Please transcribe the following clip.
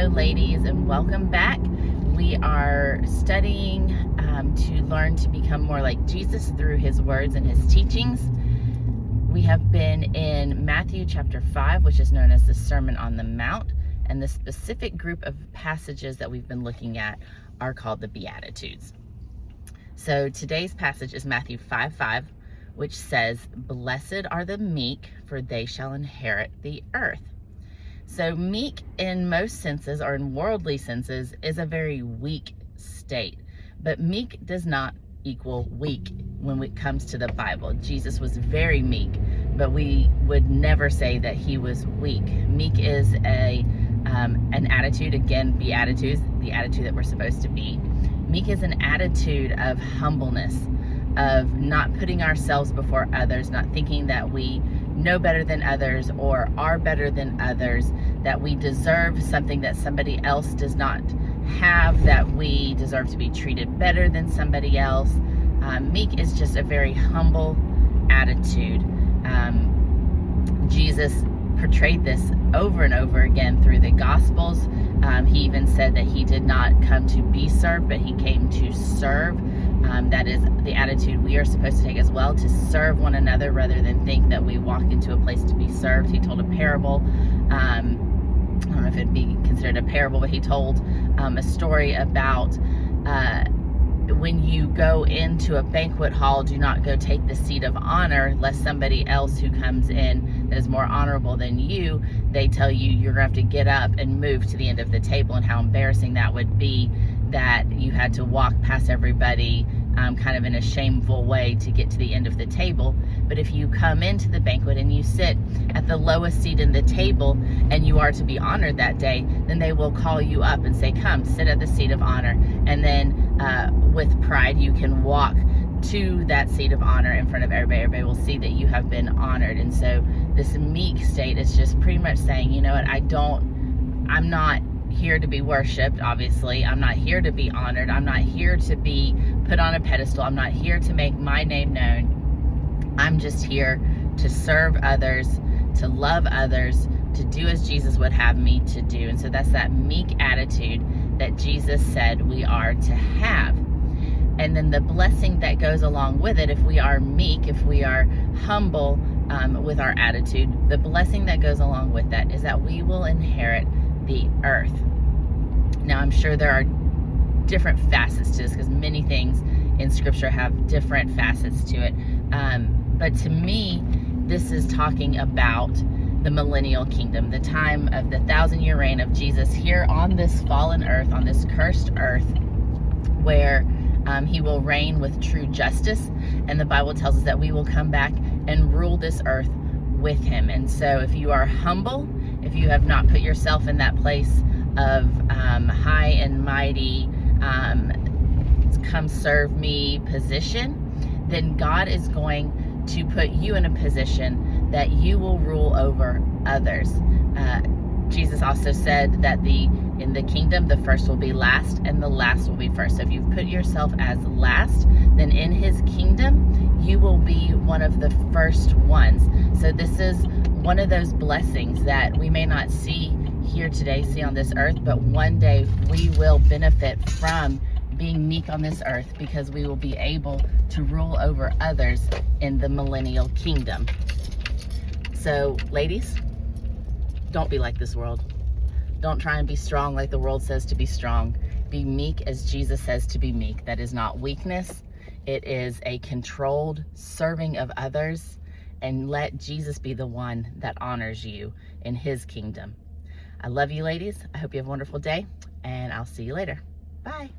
Hello, ladies, and welcome back. We are studying to learn to become more like Jesus through his words and his teachings. We have been in Matthew chapter 5, which is known as the Sermon on the Mount, and the specific group of passages that we've been looking at are called the Beatitudes. So today's passage is Matthew 5:5, which says, "Blessed are the meek, for they shall inherit the earth." So meek in most senses, or in worldly senses, is a very weak state. But meek does not equal weak when it comes to the Bible. Jesus was very meek, but we would never say that he was weak. Meek is an attitude, again, Beatitudes, the attitude that we're supposed to be. Meek is an attitude of humbleness, of not putting ourselves before others, not thinking that we know better than others or are better than others, that we deserve something that somebody else does not have, that we deserve to be treated better than somebody else. Meek is just a very humble attitude. Jesus portrayed this over and over again through the Gospels. He even said that he did not come to be served, but he came to serve. That is the attitude we are supposed to take as well, to serve one another rather than think that we walk into a place to be served. He told a parable. I don't know if it'd be considered a parable, but he told a story about when you go into a banquet hall, do not go take the seat of honor, lest somebody else who comes in that is more honorable than you, they tell you you're going to have to get up and move to the end of the table, and how embarrassing that would be, that you had to walk past everybody kind of in a shameful way to get to the end of the table. But if you come into the banquet and you sit at the lowest seat in the table and you are to be honored that day, then they will call you up and say, "Come, sit at the seat of honor." And then with pride, you can walk to that seat of honor in front of everybody. Everybody will see that you have been honored. And so this meek state is just pretty much saying, you know what, I'm not here to be worshiped, obviously. I'm not here to be honored. I'm not here to be put on a pedestal. I'm not here to make my name known. I'm just here to serve others, to love others, to do as Jesus would have me to do. And so that's that meek attitude that Jesus said we are to have. And then the blessing that goes along with it, if we are meek, if we are humble with our attitude, the blessing that goes along with that is that we will inherit the earth. Now, I'm sure there are different facets to this, because many things in Scripture have different facets to it. But to me, this is talking about the millennial kingdom, the time of the 1,000-year reign of Jesus here on this fallen earth, on this cursed earth, where he will reign with true justice. And the Bible tells us that we will come back and rule this earth with him. And so if you are humble, if you have not put yourself in that place of high and mighty, come serve me position, then God is going to put you in a position that you will rule over others. Jesus also said that in the kingdom, the first will be last and the last will be first. So if you've put yourself as last, then in his kingdom, you will be one of the first ones. So this is one of those blessings that we may not see here today, see on this earth, but one day we will benefit from being meek on this earth, because we will be able to rule over others in the millennial kingdom. So ladies, don't be like this world. Don't try and be strong like the world says to be strong. Be meek as Jesus says to be meek. That is not weakness. It is a controlled serving of others, and let Jesus be the one that honors you in his kingdom. I love you, ladies. I hope you have a wonderful day, and I'll see you later. Bye.